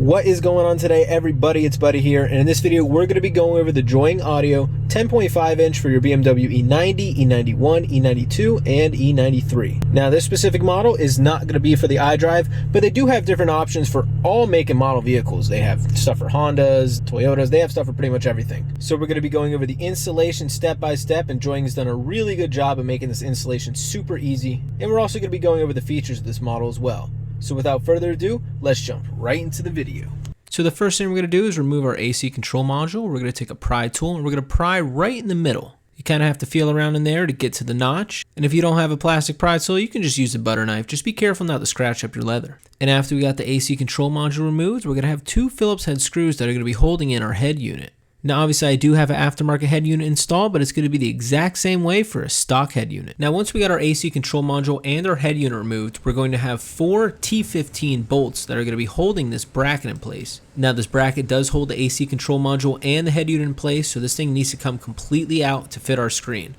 What is going on today, everybody? It's Buddy here, and in this video we're going to be going over the Joying Audio 10.5 inch for your BMW E90, E91, E92, and E93. Now this specific model is not going to be for the iDrive, but they do have different options for all make and model vehicles. They have stuff for Hondas, Toyotas, they have stuff for pretty much everything. So we're going to be going over the installation step by step, and Joying has done a really good job of making this installation super easy, and we're also going to be going over the features of this model as well. So without further ado, let's jump right into the video. So the first thing we're going to do is remove our AC control module. We're going to take a pry tool and we're going to pry right in the middle. You kind of have to feel around in there to get to the notch. And if you don't have a plastic pry tool, you can just use a butter knife. Just be careful not to scratch up your leather. And after we got the AC control module removed, we're going to have two Phillips head screws that are going to be holding in our head unit. Now obviously I do have an aftermarket head unit installed, but it's going to be the exact same way for a stock head unit. Now once we got our AC control module and our head unit removed, we're going to have four T15 bolts that are going to be holding this bracket in place. Now this bracket does hold the AC control module and the head unit in place, so this thing needs to come completely out to fit our screen.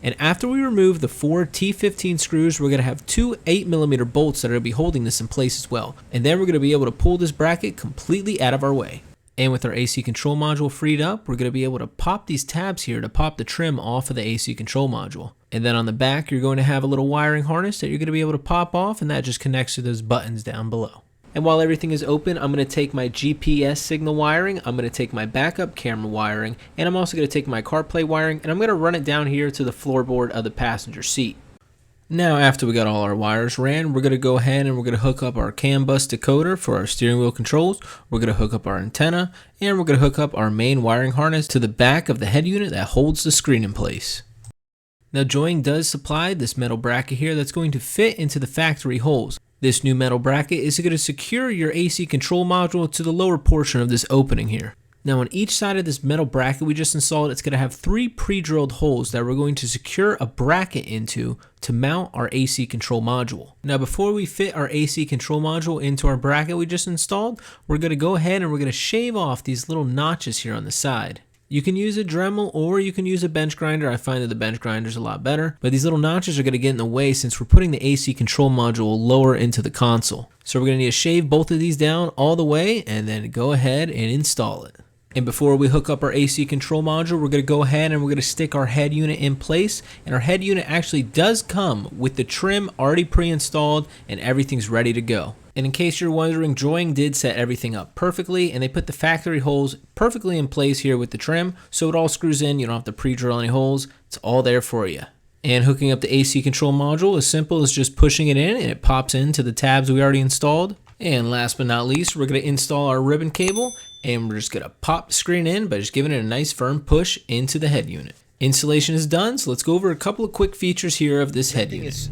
And after we remove the four T15 screws, we're going to have two 8mm bolts that are going to be holding this in place as well. And then we're going to be able to pull this bracket completely out of our way. And with our AC control module freed up, we're going to be able to pop these tabs here to pop the trim off of the AC control module. And then on the back, you're going to have a little wiring harness that you're going to be able to pop off, and that just connects to those buttons down below. And while everything is open, I'm going to take my GPS signal wiring, I'm going to take my backup camera wiring, and I'm also going to take my CarPlay wiring, and I'm going to run it down here to the floorboard of the passenger seat. Now after we got all our wires ran, we're going to go ahead and we're going to hook up our CAN bus decoder for our steering wheel controls. We're going to hook up our antenna, and we're going to hook up our main wiring harness to the back of the head unit that holds the screen in place. Now Joying does supply this metal bracket here that's going to fit into the factory holes. This new metal bracket is going to secure your AC control module to the lower portion of this opening here. Now on each side of this metal bracket we just installed, it's going to have three pre-drilled holes that we're going to secure a bracket into to mount our AC control module. Now before we fit our AC control module into our bracket we just installed, we're going to go ahead and we're going to shave off these little notches here on the side. You can use a Dremel or you can use a bench grinder. I find that the bench grinder is a lot better, but these little notches are going to get in the way since we're putting the AC control module lower into the console. So we're going to need to shave both of these down all the way and then go ahead and install it. And before we hook up our AC control module, we're going to go ahead and we're going to stick our head unit in place. And our head unit actually does come with the trim already pre-installed and everything's ready to go. And in case you're wondering, Joying did set everything up perfectly and they put the factory holes perfectly in place here with the trim. So it all screws in, you don't have to pre-drill any holes. It's all there for you. And hooking up the AC control module is simple as just pushing it in and it pops into the tabs we already installed. And last but not least, we're going to install our ribbon cable, and we're just going to pop the screen in by just giving it a nice firm push into the head unit. Installation is done, so let's go over a couple of quick features here of this head unit.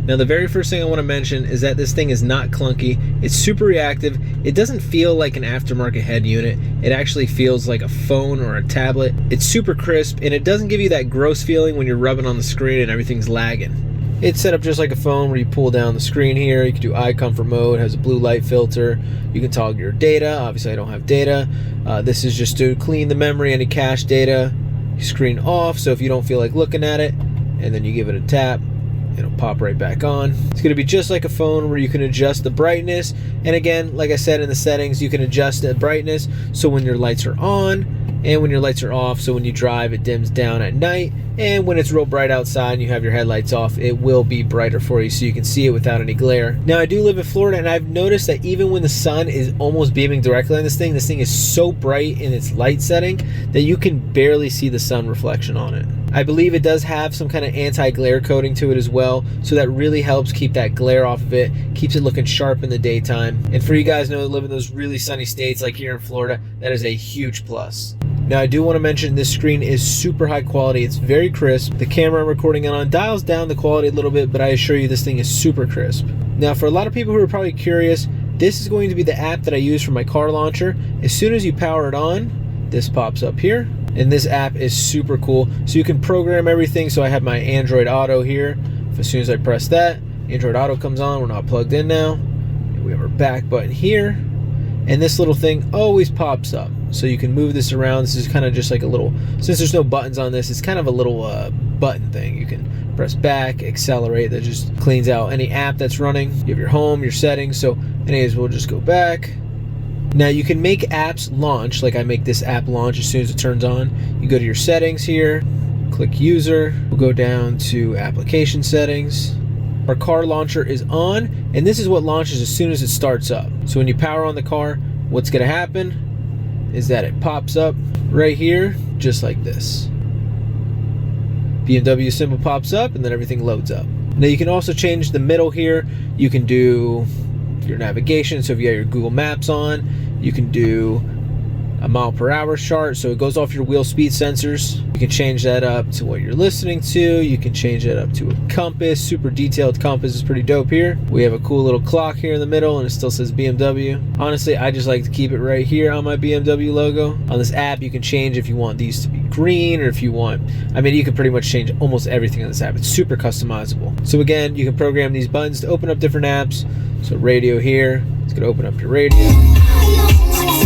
Now the very first thing I want to mention is that this thing is not clunky, it's super reactive, it doesn't feel like an aftermarket head unit, it actually feels like a phone or a tablet. It's super crisp and it doesn't give you that gross feeling when you're rubbing on the screen and everything's lagging. It's set up just like a phone where you pull down the screen here, you can do eye comfort mode, has a blue light filter, you can toggle your data. Obviously I don't have data. This is just to clean the memory, any cache data. Screen off, so if you don't feel like looking at it, and then you give it a tap, it'll pop right back on. It's going to be just like a phone where you can adjust the brightness, and again, like I said in the settings, you can adjust the brightness so when your lights are on and when your lights are off, so when you drive it dims down at night, and when it's real bright outside and you have your headlights off, it will be brighter for you so you can see it without any glare. Now I do live in Florida and I've noticed that even when the sun is almost beaming directly on this thing is so bright in its light setting that you can barely see the sun reflection on it. I believe it does have some kind of anti-glare coating to it as well, so that really helps keep that glare off of it, keeps it looking sharp in the daytime. And for you guys who live in those really sunny states like here in Florida, that is a huge plus. Now I do want to mention this screen is super high quality, it's very crisp. The camera I'm recording it on dials down the quality a little bit, but I assure you this thing is super crisp. Now for a lot of people who are probably curious, this is going to be the app that I use for my car launcher. As soon as you power it on, this pops up here. And this app is super cool. So you can program everything. So I have my Android Auto here. As soon as I press that, Android Auto comes on. We're not plugged in now. And we have our back button here. And this little thing always pops up. So you can move this around. This is kind of just like a little, since there's no buttons on this, it's kind of a little button thing. You can press back, accelerate, that just cleans out any app that's running. You have your home, your settings. So anyways, we'll just go back. Now you can make apps launch, like I make this app launch as soon as it turns on. You go to your settings here, click user, we'll go down to application settings. Our car launcher is on, and this is what launches as soon as it starts up. So when you power on the car, what's gonna happen is that it pops up right here, just like this. BMW symbol pops up, and then everything loads up. Now you can also change the middle here. You can do your navigation, so if you got your Google Maps on, you can do a mile/hour chart, so it goes off your wheel speed sensors. You can change that up to what you're listening to. You can change that up to a compass. Super detailed compass is pretty dope here. We have a cool little clock here in the middle, and it still says BMW. Honestly, I just like to keep it right here on my BMW logo. On this app, you can change if you want these to be green, or if you want, I mean, you can pretty much change almost everything on this app. It's super customizable. So again, you can program these buttons to open up different apps. So radio here, it's gonna open up your radio.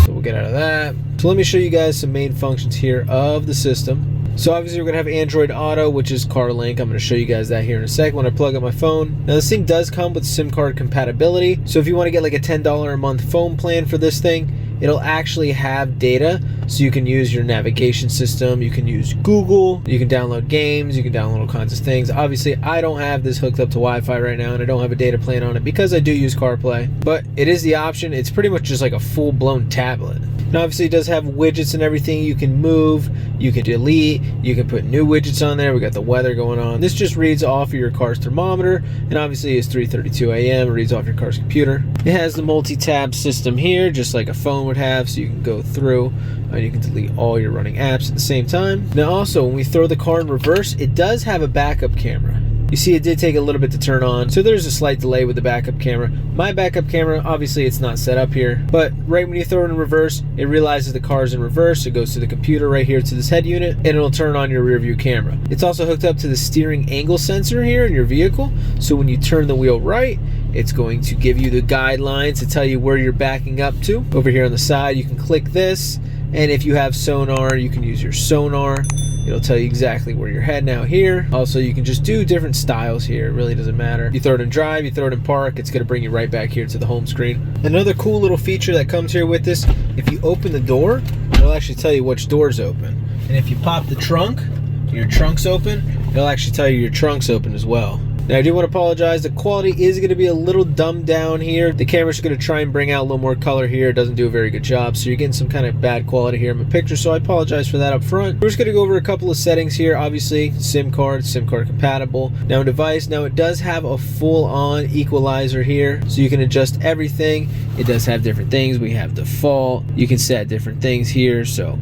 So we'll get out of that. So let me show you guys some main functions here of the system. So obviously we're gonna have Android Auto, which is CarLink. I'm gonna show you guys that here in a second when I plug up my phone. Now this thing does come with SIM card compatibility. So if you wanna get like a $10 a month phone plan for this thing, it'll actually have data, so you can use your navigation system, you can use Google, you can download games, you can download all kinds of things. Obviously, I don't have this hooked up to Wi-Fi right now, and I don't have a data plan on it because I do use CarPlay, but it is the option. It's pretty much just like a full-blown tablet. Now, obviously, it does have widgets and everything. You can move, you can delete, you can put new widgets on there. We got the weather going on. This just reads off of your car's thermometer, and obviously it's 3:32 a.m. It reads off your car's computer. It has the multi-tab system here, just like a phone would have, so you can go through and you can delete all your running apps at the same time. Now, also, when we throw the car in reverse, it does have a backup camera. You see, it did take a little bit to turn on, so there's a slight delay with the backup camera. My backup camera, obviously it's not set up here, but right when you throw it in reverse, it realizes the car's in reverse. It goes to the computer right here to this head unit, and it'll turn on your rear view camera. It's also hooked up to the steering angle sensor here in your vehicle, so when you turn the wheel right, it's going to give you the guidelines to tell you where you're backing up to. Over here on the side, you can click this, and if you have sonar, you can use your sonar. It'll tell you exactly where you're heading out here. Also, you can just do different styles here. It really doesn't matter. You throw it in drive, you throw it in park, it's gonna bring you right back here to the home screen. Another cool little feature that comes here with this, if you open the door, it'll actually tell you which door's open. And if you pop the trunk, your trunk's open, it'll actually tell you your trunk's open as well. Now, I do want to apologize. The quality is going to be a little dumbed down here. The camera's going to try and bring out a little more color here. It doesn't do a very good job, so you're getting some kind of bad quality here in my picture, so I apologize for that up front. We're just going to go over a couple of settings here. Obviously, SIM card compatible. Now, device. Now, it does have a full-on equalizer here, so you can adjust everything. It does have different things. We have default. You can set different things here, so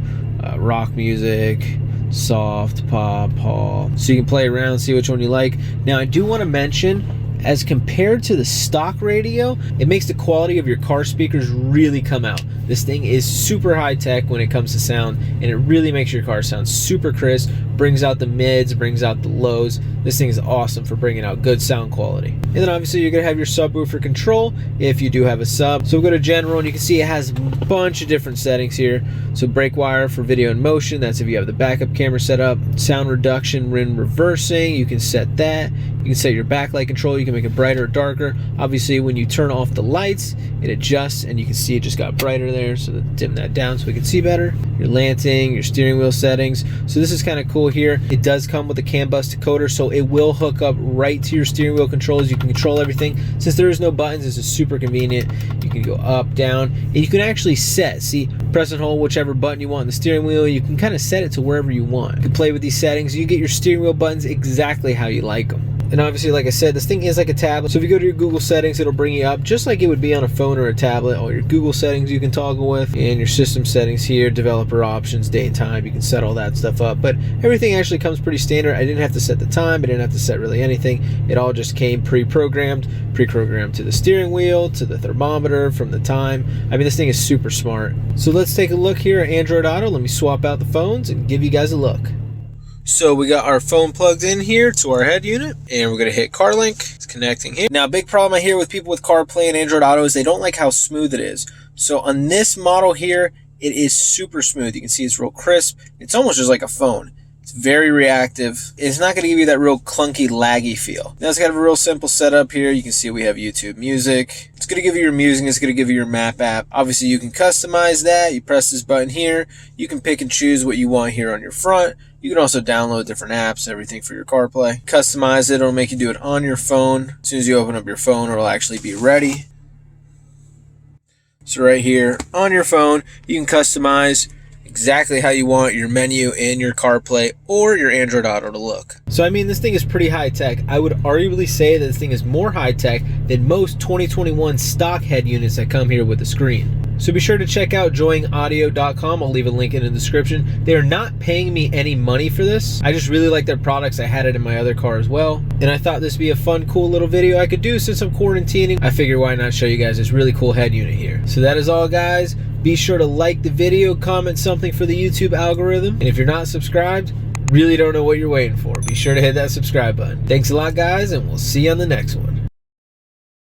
rock music, soft, pop, hall, so you can play around, see which one you like. Now, I do want to mention, as compared to the stock radio, it makes the quality of your car speakers really come out. This thing is super high tech when it comes to sound, and it really makes your car sound super crisp, brings out the mids, brings out the lows. This thing is awesome for bringing out good sound quality. And then obviously you're gonna have your subwoofer control if you do have a sub. So we'll go to general, and you can see it has a bunch of different settings here. So brake wire for video and motion, that's if you have the backup camera set up. Sound reduction when reversing, you can set that. You can set your backlight control, you can make it brighter or darker. Obviously when you turn off the lights, it adjusts, and you can see it just got brighter there, so dim that down so we can see better. Your lanting, your steering wheel settings. So this is kind of cool here. It does come with a CAN bus decoder, so it will hook up right to your steering wheel controls. You can control everything. Since there is no buttons, this is super convenient. You can go up, down, and you can actually set, see, press and hold whichever button you want on the steering wheel. You can kind of set it to wherever you want. You can play with these settings. You get your steering wheel buttons exactly how you like them. And obviously, like I said, this thing is like a tablet. So if you go to your Google settings, it'll bring you up just like it would be on a phone or a tablet. All your Google settings you can toggle with, and your system settings here, developer options, date and time. You can set all that stuff up. But everything actually comes pretty standard. I didn't have to set the time. I didn't have to set really anything. It all just came pre-programmed to the steering wheel, to the thermometer, from the time. I mean, this thing is super smart. So let's take a look here at Android Auto. Let me swap out the phones and give you guys a look. So we got our phone plugged in here to our head unit, and we're going to hit CarLink. It's connecting here. Now, a big problem I hear with people with CarPlay and Android Auto is they don't like how smooth it is. So on this model here, it is super smooth. You can see it's real crisp. It's almost just like a phone. It's very reactive. It's not going to give you that real clunky, laggy feel. Now it's got a real simple setup here. You can see we have YouTube Music. It's going to give you your music. It's going to give you your map app. Obviously, you can customize that. You press this button here. You can pick and choose what you want here on your front. You can also download different apps, everything for your CarPlay. Customize it. It'll make you do it on your phone. As soon as you open up your phone, it'll actually be ready. So right here on your phone, you can customize exactly how you want your menu in your CarPlay or your Android Auto to look. So I mean, this thing is pretty high tech. I would arguably say that this thing is more high tech than most 2021 stock head units that come here with the screen. So be sure to check out joyingaudio.com. I'll leave a link in the description. They are not paying me any money for this. I just really like their products. I had it in my other car as well. And I thought this would be a fun, cool little video I could do since I'm quarantining. I figured why not show you guys this really cool head unit here. So that is all, guys. Be sure to like the video, comment something for the YouTube algorithm. And if you're not subscribed, really don't know what you're waiting for. Be sure to hit that subscribe button. Thanks a lot, guys, and we'll see you on the next one.